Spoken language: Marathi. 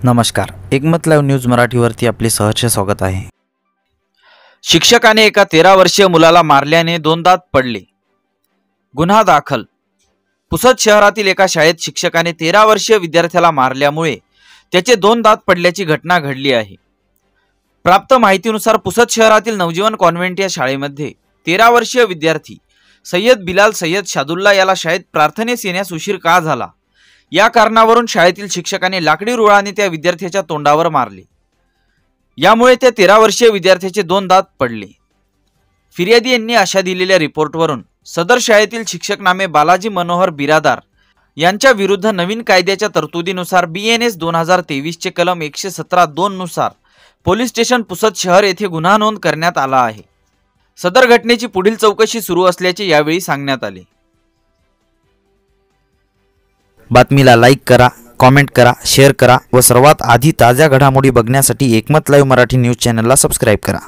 नमस्कार, एकमत लाईव्ह न्यूज मराठीवरती आपले सहर्ष स्वागत आहे। शिक्षकाने एका 13 वर्षीय मुलाला मारल्याने 2 दात पडले। गुन्हा दाखल। पुसद शहरातील एका शाळेत शिक्षकाने 13 वर्षीय विद्यार्थ्याला मारल्यामुळे त्याचे 2 दात पडल्याची घटना घडली आहे। प्राप्त माहितीनुसार पुसद शहरातील नवजीवन कॉन्व्हेंट या शाळेमध्ये 13 वर्षीय विद्यार्थी सय्यद बिलाल सय्यद शादुल्ला याला शाळेत प्रार्थनेस येण्यास उशीर का झाला या कारणावरून शाळेतील शिक्षकाने लाकडी रुळाने त्या विद्यार्थ्याच्या तोंडावर मारले। यामुळे त्या 13 वर्षीय विद्यार्थ्याचे 2 दात पडले। फिर्यादी यांनी अशा दिलेल्या रिपोर्टवरून सदर शाळेतील शिक्षक नामे बालाजी मनोहर बिरादार यांच्या विरुद्ध नवीन कायद्याच्या तरतुदीनुसार BNS 2023 चे कलम 117(2) नुसार पोलीस स्टेशन पुसद शहर येथे गुन्हा नोंद करण्यात आला आहे। सदर घटनेची पुढील चौकशी सुरू असल्याचे यावेळी सांगण्यात आले। बातमीला लाईक करा, कमेंट करा, शेअर करा व सर्वात आधी ताज्या घडामोडी बघण्यासाठी एकमत लाईव्ह मराठी न्यूज चॅनलला सबस्क्राइब करा।